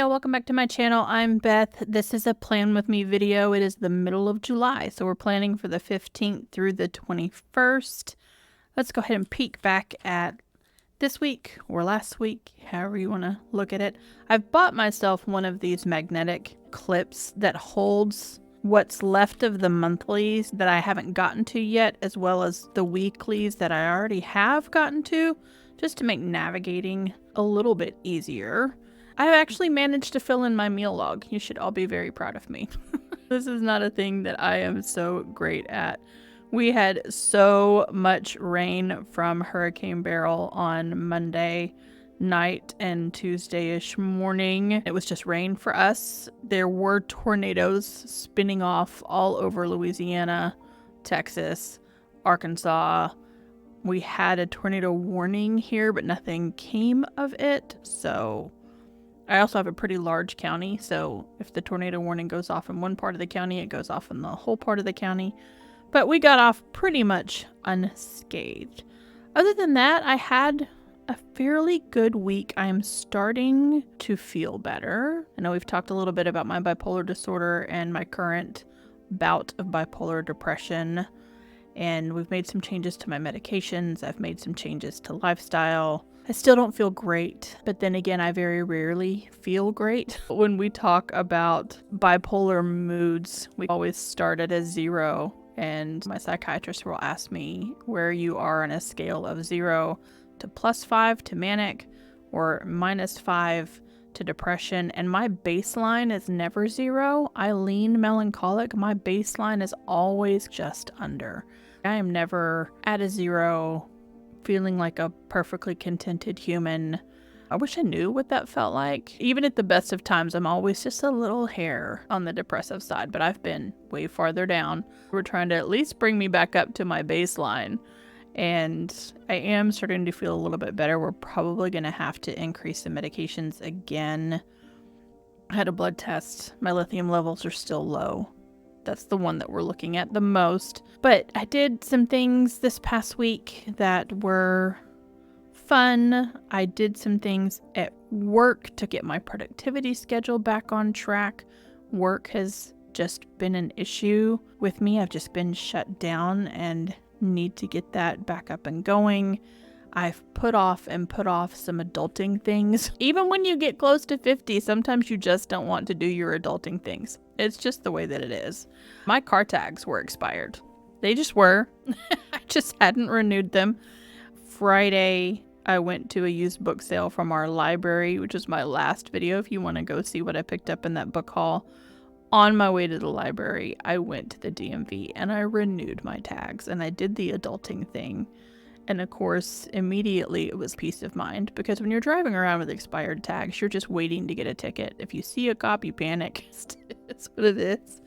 y'all, welcome back to my channel. I'm Beth. This is a plan with me video. It is the middle of July, so we're planning for the 15th through the 21st. Let's go ahead and peek back at this week or last week, however you want to look at it. I've bought myself one of these magnetic clips that holds what's left of the monthlies that I haven't gotten to yet, as well as the weeklies that I already have gotten to, just to make navigating a little bit easier. I've actually managed to fill in my meal log. You should all be very proud of me. This is not a thing that I am so great at. We had so much rain from Hurricane Beryl on Monday night and Tuesday-ish morning. It was just rain for us. There were tornadoes spinning off all over Louisiana, Texas, Arkansas. We had a tornado warning here, but nothing came of it. So I also have a pretty large county, so if the tornado warning goes off in one part of the county, it goes off in the whole part of the county. But we got off pretty much unscathed. Other than that, I had a fairly good week. I am starting to feel better. I know we've talked a little bit about my bipolar disorder and my current bout of bipolar depression, and we've made some changes to my medications. I've made some changes to lifestyle. I still don't feel great, but then again, I very rarely feel great. When we talk about bipolar moods, we always start at a 0, and my psychiatrist will ask me where you are on a scale of 0 to +5 to manic, or -5 to depression, and my baseline is never 0. I lean melancholic. My baseline is always just under. I am never at a 0, feeling like a perfectly contented human. I wish I knew what that felt like. Even at the best of times, I'm always just a little hair on the depressive side, but I've been way farther down. We're trying to at least bring me back up to my baseline, and I am starting to feel a little bit better. We're probably going to have to increase the medications again. I had a blood test. My lithium levels are still low. That's the one that we're looking at the most. But I did some things this past week that were fun. I did some things at work to get my productivity schedule back on track. Work has just been an issue with me. I've just been shut down and need to get that back up and going. I've put off some adulting things. Even when you get close to 50, sometimes you just don't want to do your adulting things. It's just the way that it is. My car tags were expired. They just were. I just hadn't renewed them. Friday, I went to a used book sale from our library, which is my last video if you want to go see what I picked up in that book haul. On my way to the library, I went to the DMV and I renewed my tags, and I did the adulting thing. And of course, immediately it was peace of mind, because when you're driving around with expired tags, you're just waiting to get a ticket. If you see a cop, you panic. It's what it is.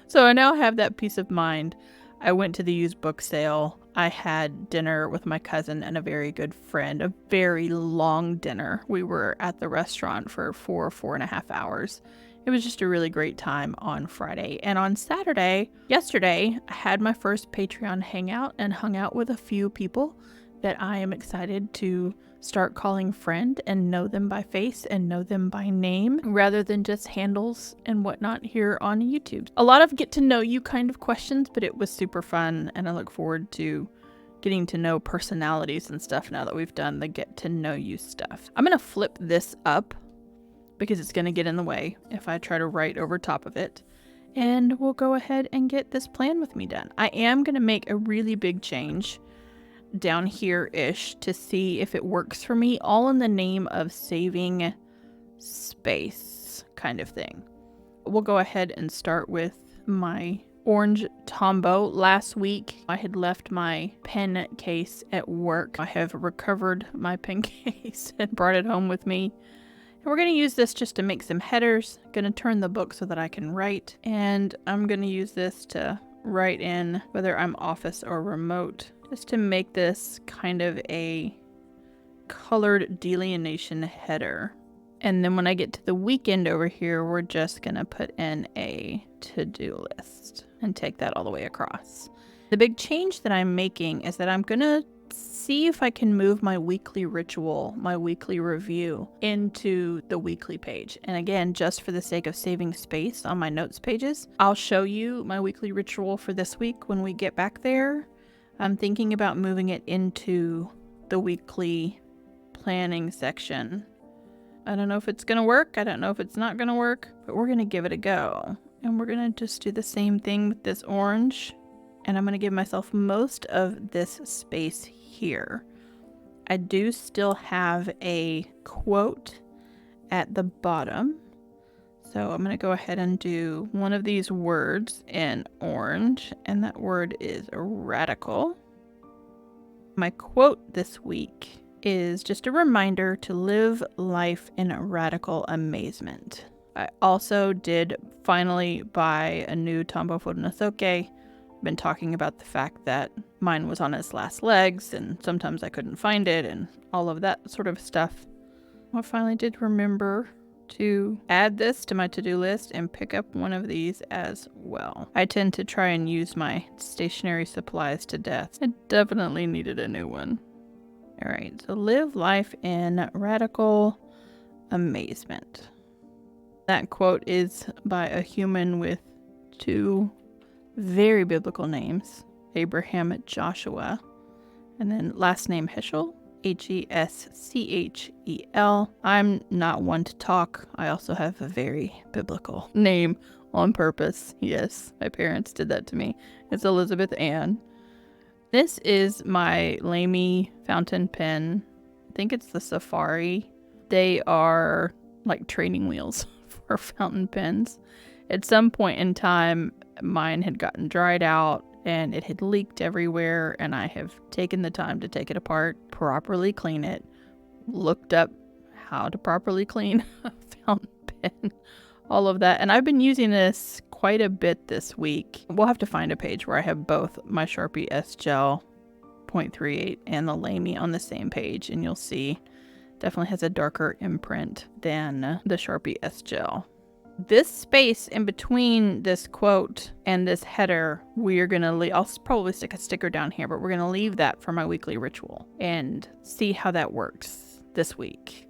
So I now have that peace of mind. I went to the used book sale. I had dinner with my cousin and a very good friend, a very long dinner. We were at the restaurant for 4.5 hours. It was just a really great time on Friday. And on Saturday, yesterday, I had my first Patreon hangout and hung out with a few people that I am excited to start calling friend and know them by face and know them by name rather than just handles and whatnot here on YouTube. A lot of get to know you kind of questions, but it was super fun, and I look forward to getting to know personalities and stuff now that we've done the get to know you stuff. I'm gonna flip this up because it's going to get in the way if I try to write over top of it. And we'll go ahead and get this plan with me done. I am going to make a really big change down here-ish to see if it works for me, all in the name of saving space kind of thing. We'll go ahead and start with my orange Tombow. Last week, I had left my pen case at work. I have recovered my pen case and brought it home with me. And we're going to use this just to make some headers. I'm going to turn the book so that I can write. And I'm going to use this to write in whether I'm office or remote, just to make this kind of a colored delineation header. And then when I get to the weekend over here, we're just going to put in a to-do list and take that all the way across. The big change that I'm making is that I'm going to see if I can move my weekly ritual, my weekly review into the weekly page. And again, just for the sake of saving space on my notes pages, I'll show you my weekly ritual for this week when we get back there. I'm thinking about moving it into the weekly planning section. I don't know if it's going to work. I don't know if it's not going to work, but we're going to give it a go. And we're going to just do the same thing with this orange. And I'm going to give myself most of this space here. I do still have a quote at the bottom. So I'm going to go ahead and do one of these words in orange. And that word is radical. My quote this week is just a reminder to live life in radical amazement. I also did finally buy a new Tombow Furunosuke. I've been talking about the fact that mine was on its last legs and sometimes I couldn't find it and all of that sort of stuff. I finally did remember to add this to my to-do list and pick up one of these as well. I tend to try and use my stationery supplies to death. I definitely needed a new one. All right, so live life in radical amazement. That quote is by a human with two very biblical names, Abraham Joshua, and then last name Heschel, Heschel. I'm not one to talk. I also have a very biblical name on purpose. Yes, my parents did that to me. It's Elizabeth Ann. This is my Lamy fountain pen. I think it's the Safari. They are like training wheels for fountain pens. At some point in time, mine had gotten dried out and it had leaked everywhere, and I have taken the time to take it apart, properly clean it, looked up how to properly clean a fountain pen, all of that. And I've been using this quite a bit this week. We'll have to find a page where I have both my Sharpie S Gel 0.38 and the Lamy on the same page, and you'll see definitely has a darker imprint than the Sharpie S Gel. This space in between this quote and this header, we're going to leave. I'll probably stick a sticker down here, but we're going to leave that for my weekly ritual and see how that works this week.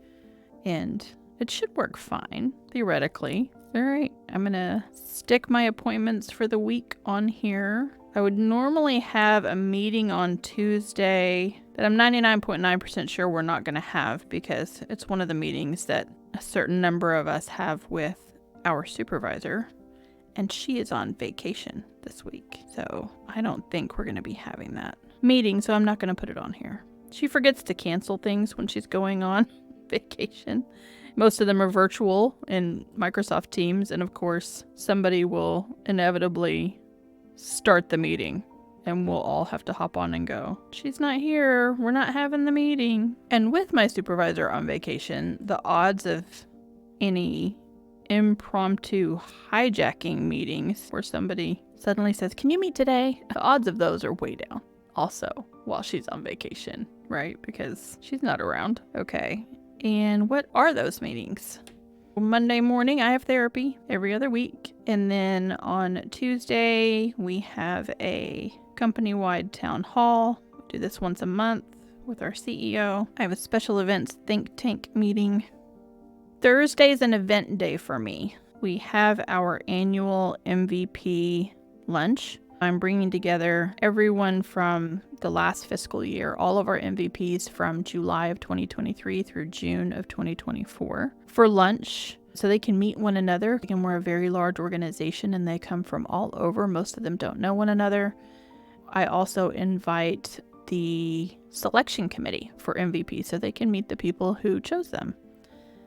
And it should work fine, theoretically. All right, I'm going to stick my appointments for the week on here. I would normally have a meeting on Tuesday that I'm 99.9% sure we're not going to have, because it's one of the meetings that a certain number of us have with our supervisor, and she is on vacation this week. So I don't think we're going to be having that meeting, so I'm not going to put it on here. She forgets to cancel things when she's going on vacation. Most of them are virtual in Microsoft Teams, and of course, somebody will inevitably start the meeting, and we'll all have to hop on and go, she's not here, we're not having the meeting. And with my supervisor on vacation, the odds of any impromptu hijacking meetings where somebody suddenly says, can you meet today? The odds of those are way down. Also, while she's on vacation, right? Because she's not around. Okay. And what are those meetings? Monday morning, I have therapy every other week. And then on Tuesday, we have a company-wide town hall. We do this once a month with our CEO. I have a special events think tank meeting. Thursday is an event day for me. We have our annual MVP lunch. I'm bringing together everyone from the last fiscal year, all of our MVPs from July of 2023 through June of 2024 for lunch, so they can meet one another. Again, we're a very large organization and they come from all over. Most of them don't know one another. I also invite the selection committee for MVP so they can meet the people who chose them.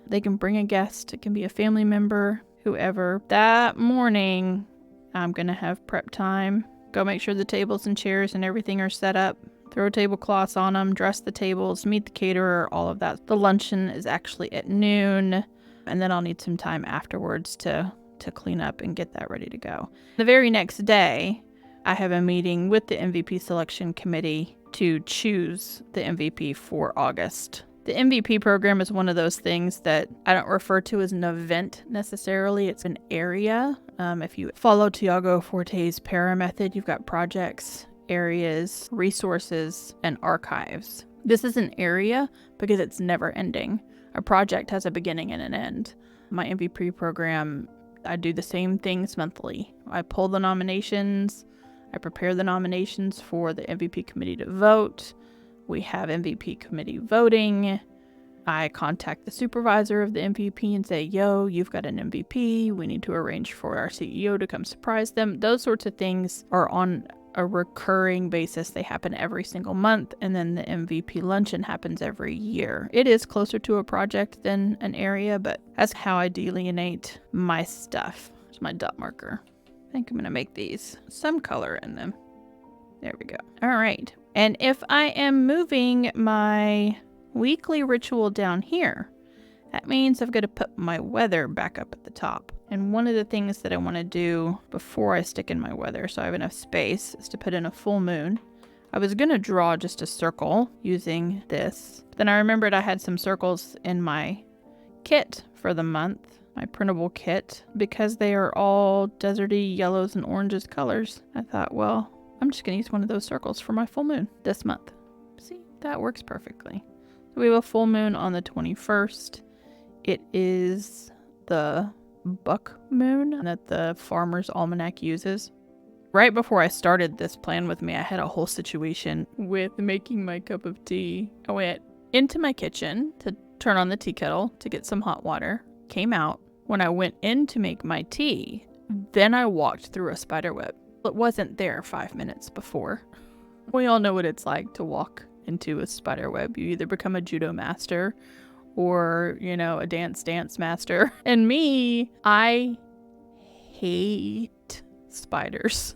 They can bring a guest. It can be a family member, whoever. That morning, I'm going to have prep time. Go make sure the tables and chairs and everything are set up. Throw tablecloths on them, dress the tables, meet the caterer, all of that. The luncheon is actually at noon, and then I'll need some time afterwards to clean up and get that ready to go. The very next day, I have a meeting with the MVP selection committee to choose the MVP for August. The MVP program is one of those things that I don't refer to as an event necessarily. It's an area. If you follow Tiago Forte's para method, you've got projects, areas, resources, and archives. This is an area because it's never ending. A project has a beginning and an end. My MVP program, I do the same things monthly. I pull the nominations, I prepare the nominations for the MVP committee to vote. We have MVP committee voting. I contact the supervisor of the MVP and say, yo, you've got an MVP. We need to arrange for our CEO to come surprise them. Those sorts of things are on a recurring basis. They happen every single month. And then the MVP luncheon happens every year. It is closer to a project than an area, but that's how I delineate my stuff. It's my dot marker. I think I'm going to make these some color in them. There we go. All right. And if I am moving my weekly ritual down here, that means I've got to put my weather back up at the top. And one of the things that I want to do before I stick in my weather, so I have enough space, is to put in a full moon. I was going to draw just a circle using this. Then I remembered I had some circles in my kit for the month, my printable kit, because they are all deserty yellows and oranges colors. I thought, well, I'm just going to use one of those circles for my full moon this month. See, that works perfectly. So we have a full moon on the 21st. It is the buck moon that the Farmer's Almanac uses. Right before I started this plan with me, I had a whole situation with making my cup of tea. I went into my kitchen to turn on the tea kettle to get some hot water, came out. When I went in to make my tea, then I walked through a spider web. It wasn't there 5 minutes before. We all know what it's like to walk into a spider web. You either become a judo master or, a dance master. And me, I hate spiders.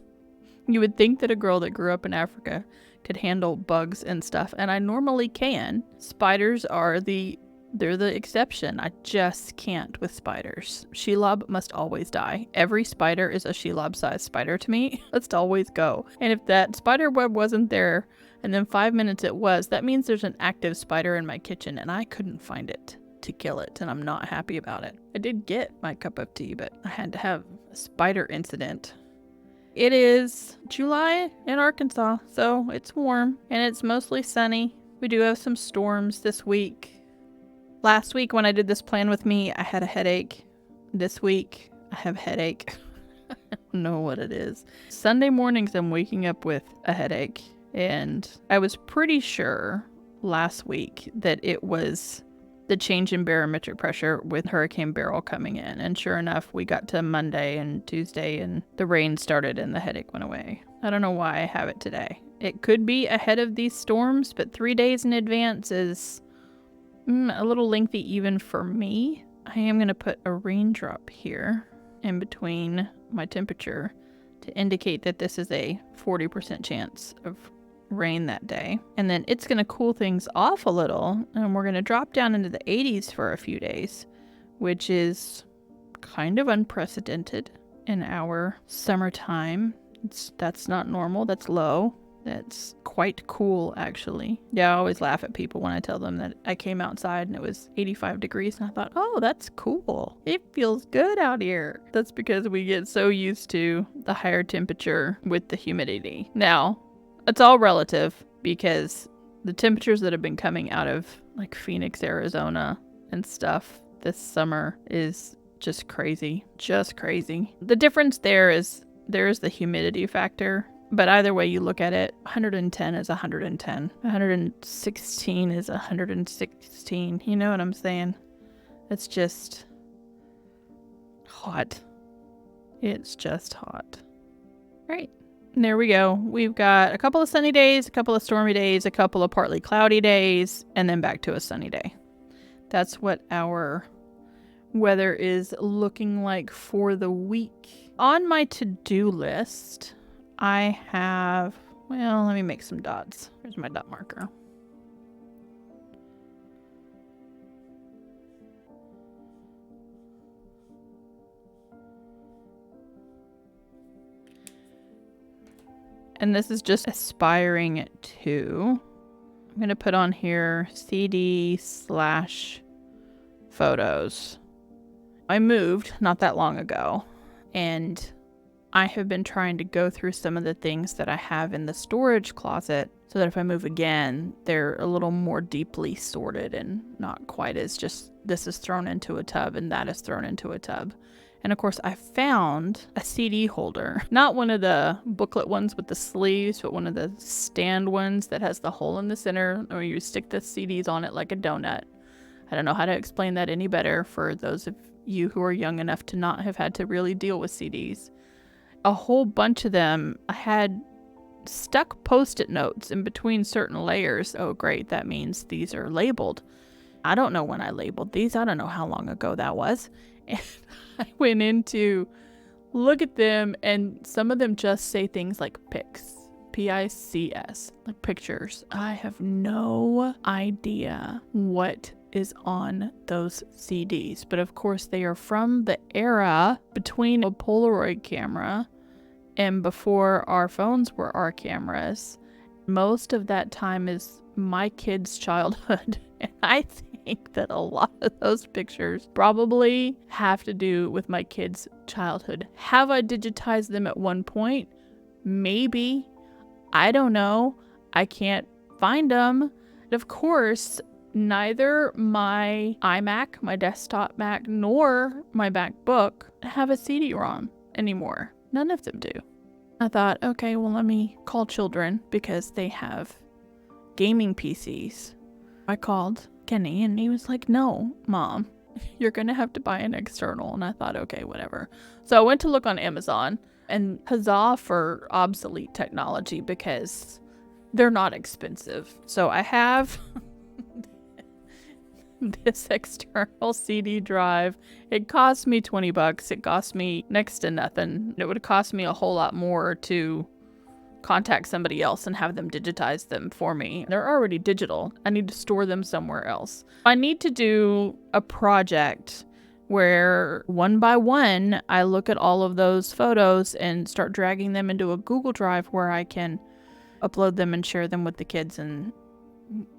You would think that a girl that grew up in Africa could handle bugs and stuff, and I normally can. Spiders are they're the exception. I just can't with spiders. Shelob must always die. Every spider is a Shelob-sized spider to me. Let's always go. And if that spider web wasn't there, and then 5 minutes it was, that means there's an active spider in my kitchen, and I couldn't find it to kill it, and I'm not happy about it. I did get my cup of tea, but I had to have a spider incident. It is July in Arkansas, so it's warm, and it's mostly sunny. We do have some storms this week. Last week when I did this plan with me, I had a headache. This week, I have a headache. I don't know what it is. Sunday mornings, I'm waking up with a headache. And I was pretty sure last week that it was the change in barometric pressure with Hurricane Beryl coming in. And sure enough, we got to Monday and Tuesday and the rain started and the headache went away. I don't know why I have it today. It could be ahead of these storms, but 3 days in advance is a little lengthy even for me. I am going to put a raindrop here in between my temperature to indicate that this is a 40% chance of rain that day. And then it's going to cool things off a little, and we're going to drop down into the 80s for a few days, which is kind of unprecedented in our summertime. That's not normal. That's low. That's quite cool, actually. Yeah, I always laugh at people when I tell them that I came outside and it was 85 degrees, and I thought, oh, that's cool. It feels good out here. That's because we get so used to the higher temperature with the humidity. Now, it's all relative because the temperatures that have been coming out of like Phoenix, Arizona and stuff this summer is just crazy. Just crazy. The difference there is the humidity factor. But either way you look at it, 110 is 110. 116 is 116. You know what I'm saying? It's just hot. It's just hot. Right. And there we go. We've got a couple of sunny days, a couple of stormy days, a couple of partly cloudy days, and then back to a sunny day. That's what our weather is looking like for the week. On my to-do list, I have, well, let me make some dots. Here's my dot marker. And this is just aspiring to. I'm going to put on here CD/photos. I moved not that long ago, and I have been trying to go through some of the things that I have in the storage closet so that if I move again, they're a little more deeply sorted and not quite as just this is thrown into a tub and that is thrown into a tub. And of course, I found a CD holder, not one of the booklet ones with the sleeves, but one of the stand ones that has the hole in the center where you stick the CDs on it like a donut. I don't know how to explain that any better for those of you who are young enough to not have had to really deal with CDs. A whole bunch of them, I had stuck Post-it notes in between certain layers. Oh, great. That means these are labeled. I don't know when I labeled these. I don't know how long ago that was. And I went in to look at them, and some of them just say things like pics, P-I-C-S, like pictures. I have no idea what is on those CDs, but of course they are from the era between a Polaroid camera and before our phones were our cameras. Most of that time is my kids' childhood, and I think that a lot of those pictures probably have to do with my kids' childhood. Have I digitized them at one point? Maybe. I don't know. I can't find them. And of course, neither my iMac, my desktop Mac, nor my MacBook have a CD-ROM anymore. None of them do. I thought, okay, well, let me call children because they have gaming PCs. I called Kenny and he was like, no, Mom, you're going to have to buy an external. And I thought, okay, whatever. So I went to look on Amazon, and huzzah for obsolete technology because they're not expensive. So I have this external CD drive. It cost me $20. It cost me next to nothing. It would cost me a whole lot more to contact somebody else and have them digitize them for me. They're already digital. I need to store them somewhere else. I need to do a project where one by one, I look at all of those photos and start dragging them into a Google Drive where I can upload them and share them with the kids and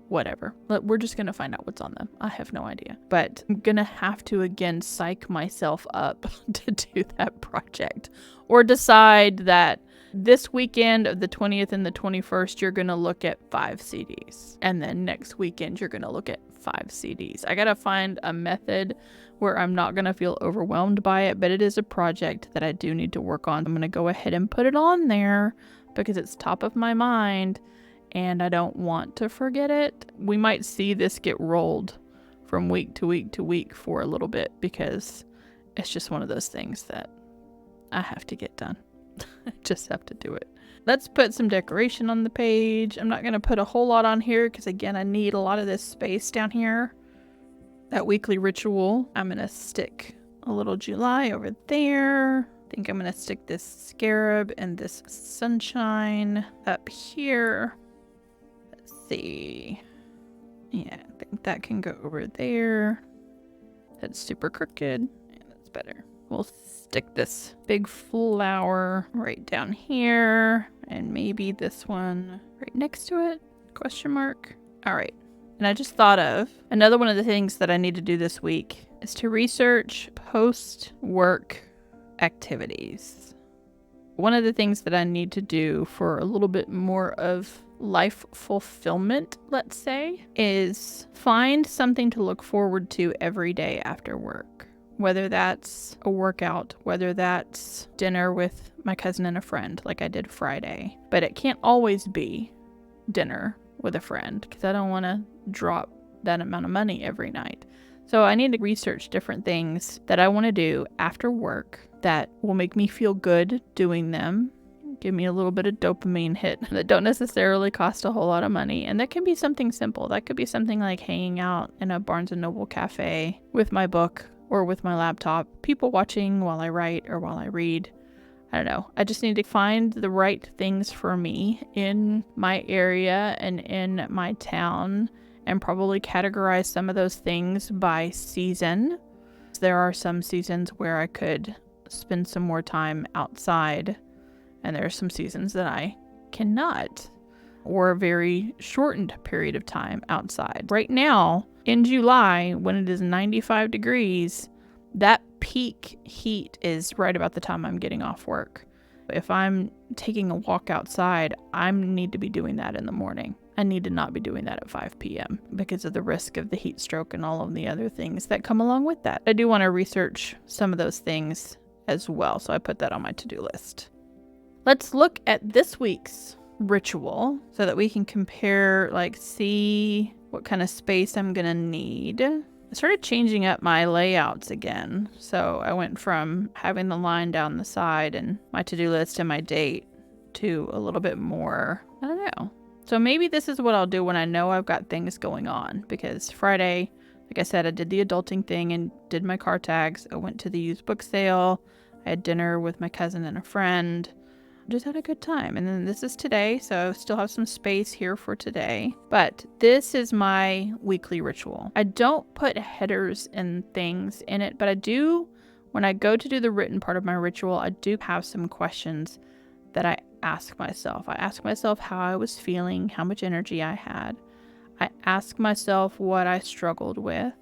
whatever. We're just going to find out what's on them. I have no idea. But I'm going to have to, again, psych myself up to do that project. Or decide that this weekend of the 20th and the 21st, you're going to look at 5 CDs. And then next weekend, you're going to look at 5 CDs. I got to find a method where I'm not going to feel overwhelmed by it. But it is a project that I do need to work on. I'm going to go ahead and put it on there because it's top of my mind. And I don't want to forget it. We might see this get rolled from week to week to week for a little bit because it's just one of those things that I have to get done. I just have to do it. Let's put some decoration on the page. I'm not going to put a whole lot on here because, again, I need a lot of this space down here. That weekly ritual. I'm going to stick a little July over there. I think I'm going to stick this scarab and this sunshine up here. See. Yeah, I think that can go over there. That's super crooked. Yeah, that's better. We'll stick this big flower right down here, and maybe this one right next to it? Question mark. All right. And I just thought of another one of the things that I need to do this week is to research post-work activities. One of the things that I need to do for a little bit more of life fulfillment, let's say, is find something to look forward to every day after work. Whether that's a workout, whether that's dinner with my cousin and a friend, like I did Friday. But it can't always be dinner with a friend because I don't want to drop that amount of money every night. So I need to research different things that I want to do after work that will make me feel good doing them. Give me a little bit of dopamine hit that don't necessarily cost a whole lot of money. And that can be something simple. That could be something like hanging out in a Barnes & Noble cafe with my book or with my laptop, people watching while I write or while I read. I don't know. I just need to find the right things for me in my area and in my town and probably categorize some of those things by season. There are some seasons where I could spend some more time outside, and there are some seasons that I cannot, or a very shortened period of time outside. Right now, in July, when it is 95 degrees, that peak heat is right about the time I'm getting off work. If I'm taking a walk outside, I need to be doing that in the morning. I need to not be doing that at 5 p.m. because of the risk of the heat stroke and all of the other things that come along with that. I do want to research some of those things as well, so I put that on my to-do list. Let's look at this week's ritual so that we can compare, see what kind of space I'm gonna need. I started changing up my layouts again. So I went from having the line down the side and my to-do list and my date to a little bit more, I don't know. So maybe this is what I'll do when I know I've got things going on, because Friday, like I said, I did the adulting thing and did my car tags. I went to the used book sale. I had dinner with my cousin and a friend. Just had a good time. And then this is today, so I still have some space here for today. But this is my weekly ritual. I don't put headers and things in it, but I do, when I go to do the written part of my ritual, I do have some questions that I ask myself. I ask myself how I was feeling, how much energy I had. I ask myself what I struggled with.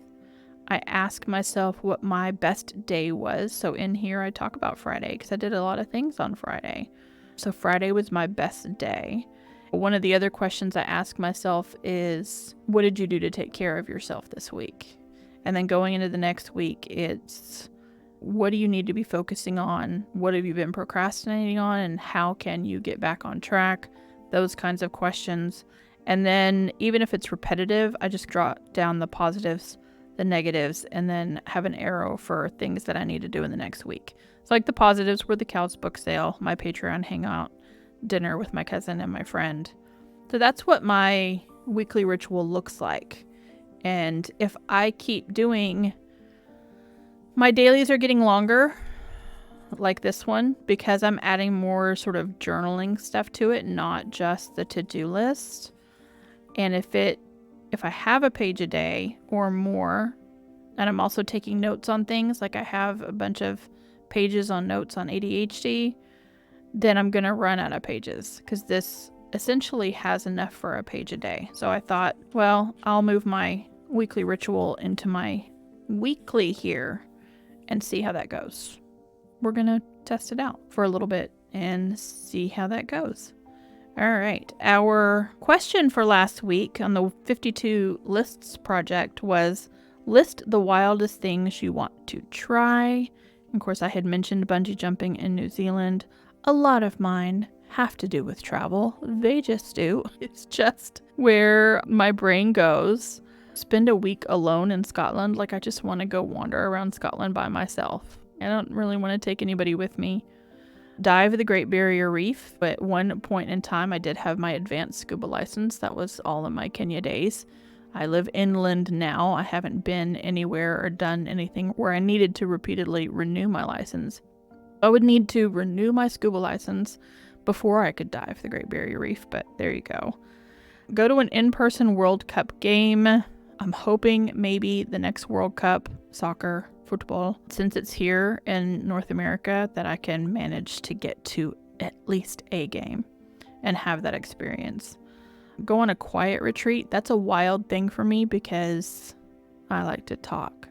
I ask myself what my best day was. So in here I talk about Friday because I did a lot of things on Friday. So Friday was my best day. One of the other questions I ask myself is, what did you do to take care of yourself this week? And then going into the next week, it's, what do you need to be focusing on? What have you been procrastinating on? And how can you get back on track? Those kinds of questions. And then even if it's repetitive, I just jot down the positives, the negatives, and then have an arrow for things that I need to do in the next week. So the positives were the Couch book sale, my Patreon hangout, dinner with my cousin and my friend. So that's what my weekly ritual looks like. And if I keep doing, my dailies are getting longer, like this one, because I'm adding more sort of journaling stuff to it, not just the to-do list. And if I have a page a day or more, and I'm also taking notes on things, like I have a bunch of pages on notes on ADHD, then I'm going to run out of pages because this essentially has enough for a page a day. So I thought, well, I'll move my weekly ritual into my weekly here and see how that goes. We're going to test it out for a little bit and see how that goes. All right. Our question for last week on the 52 lists project was, list the wildest things you want to try. Of course, I had mentioned bungee jumping in New Zealand. A lot of mine have to do with travel. They just do. It's just where my brain goes. Spend a week alone in Scotland. I just want to go wander around Scotland by myself. I don't really want to take anybody with me. Dive the Great Barrier Reef. At one point in time, I did have my advanced scuba license. That was all in my Kenya days. I live inland now. I haven't been anywhere or done anything where I needed to repeatedly renew my license. I would need to renew my scuba license before I could dive the Great Barrier Reef, but there you go. Go to an in-person World Cup game. I'm hoping maybe the next World Cup, soccer, football, since it's here in North America, that I can manage to get to at least a game and have that experience. Go on a quiet retreat. That's a wild thing for me because I like to talk.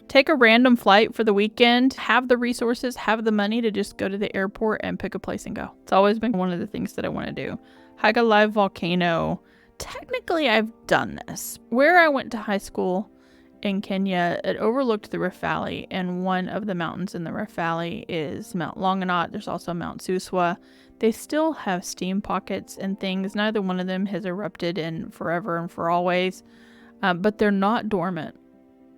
Take a random flight for the weekend. Have the resources, have the money to just go to the airport and pick a place and go. It's always been one of the things that I want to do. Hike a live volcano. Technically, I've done this. Where I went to high school in Kenya, it overlooked the Rift Valley, and one of the mountains in the Rift Valley is Mount Longonot. There's also Mount Suswa. They still have steam pockets and things. Neither one of them has erupted in forever and for always, but they're not dormant.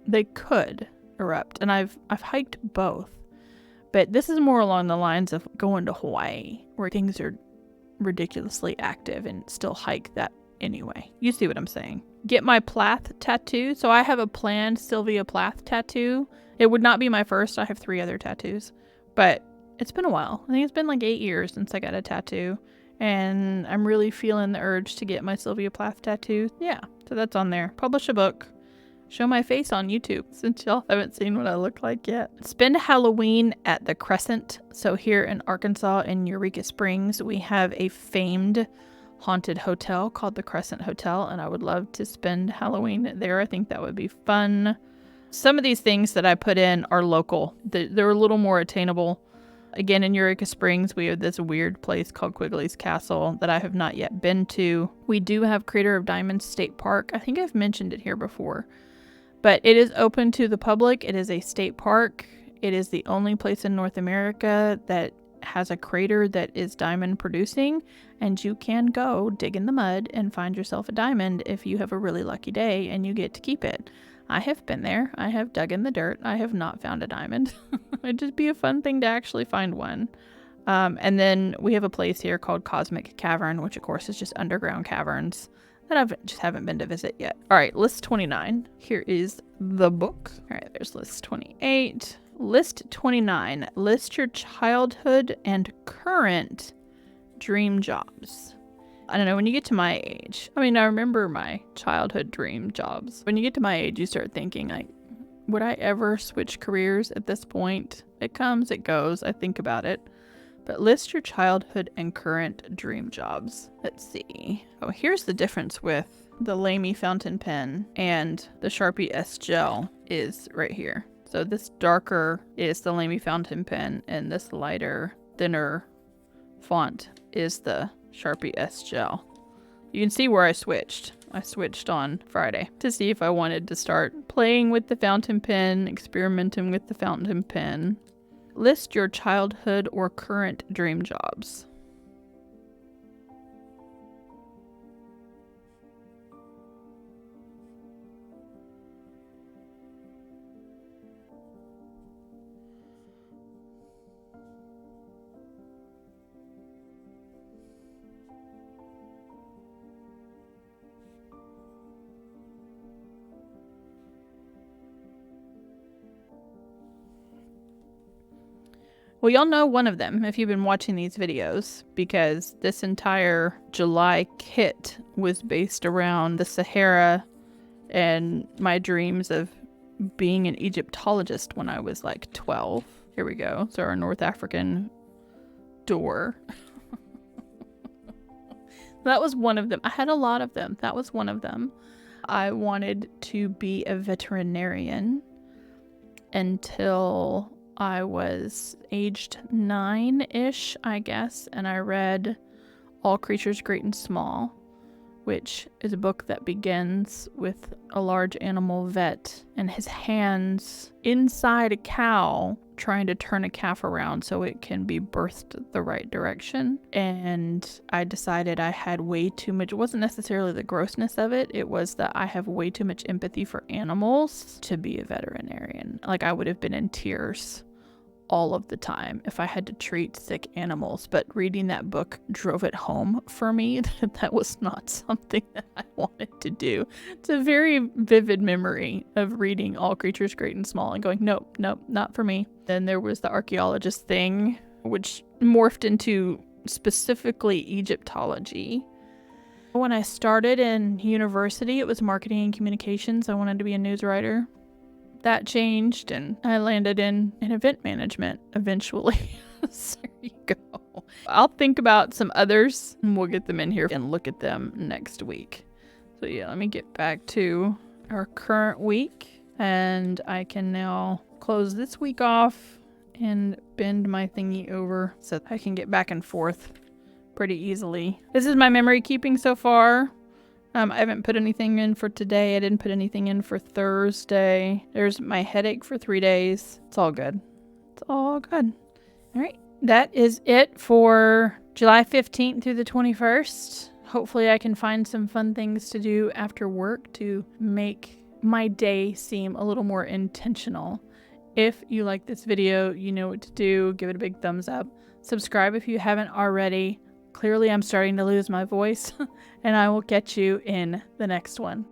They could erupt, and I've hiked both. But this is more along the lines of going to Hawaii, where things are ridiculously active and still hike that anyway. You see what I'm saying. Get my Plath tattoo. So I have a planned Sylvia Plath tattoo. It would not be my first. I have 3 other tattoos, but it's been a while. I think it's been 8 years since I got a tattoo, and I'm really feeling the urge to get my Sylvia Plath tattoo. Yeah, so that's on there. Publish a book. Show my face on YouTube since y'all haven't seen what I look like yet. Spend Halloween at the Crescent. So here in Arkansas in Eureka Springs, we have a famed haunted hotel called the Crescent Hotel, and I would love to spend Halloween there. I think that would be fun. Some of these things that I put in are local. They're a little more attainable Again, in Eureka Springs, we have this weird place called Quigley's Castle that I have not yet been to. We do have Crater of Diamonds State Park. I think I've mentioned it here before. But it is open to the public. It is a state park. It is the only place in North America that has a crater that is diamond producing, and you can go dig in the mud and find yourself a diamond if you have a really lucky day and you get to keep it. I have been there. I have dug in the dirt. I have not found a diamond. It'd just be a fun thing to actually find one. And then we have a place here called Cosmic Cavern, which of course is just underground caverns that I just haven't been to visit yet. All right, list 29. Here is the book. All right, there's list 28. List 29. List your childhood and current dream jobs. I don't know, when you get to my age, I mean, I remember my childhood dream jobs. When you get to my age, you start thinking, like, would I ever switch careers at this point? It comes, it goes. I think about it. But list your childhood and current dream jobs. Let's see. Oh, here's the difference with the Lamy fountain pen and the Sharpie S Gel is right here. So this darker is the Lamy fountain pen, and this lighter, thinner font is the Sharpie S Gel. You can see where I switched. I switched on Friday to see if I wanted to start playing with the fountain pen, experimenting with the fountain pen. List your childhood or current dream jobs. Well, y'all know one of them if you've been watching these videos, because this entire July kit was based around the Sahara and my dreams of being an Egyptologist when I was like 12. Here we go. So our North African door. That was one of them. I had a lot of them. That was one of them. I wanted to be a veterinarian until I was aged 9-ish, I guess, and I read All Creatures Great and Small, which is a book that begins with a large animal vet and his hands inside a cow trying to turn a calf around so it can be birthed the right direction. And I decided I had way too much. It wasn't necessarily the grossness of it. It was that I have way too much empathy for animals to be a veterinarian. Like, I would have been in tears all of the time if I had to treat sick animals. But reading that book drove it home for me that that was not something that I wanted to do. It's a very vivid memory of reading All Creatures Great and Small and going, nope, not for me. Then there was the archaeologist thing, which morphed into specifically Egyptology. When I started in university, it was marketing and communications. I wanted to be a news writer. That changed, and I landed in event management eventually. So there you go. I'll think about some others, and we'll get them in here and look at them next week. So yeah, let me get back to our current week, and I can now close this week off and bend my thingy over so I can get back and forth pretty easily. This is my memory keeping so far. I haven't put anything in for today. I didn't put anything in for Thursday. There's my headache for 3 days. It's all good. It's all good. All right. That is it for July 15th through the 21st. Hopefully I can find some fun things to do after work to make my day seem a little more intentional. If you like this video, you know what to do. Give it a big thumbs up. Subscribe if you haven't already. Clearly, I'm starting to lose my voice, and I will catch you in the next one.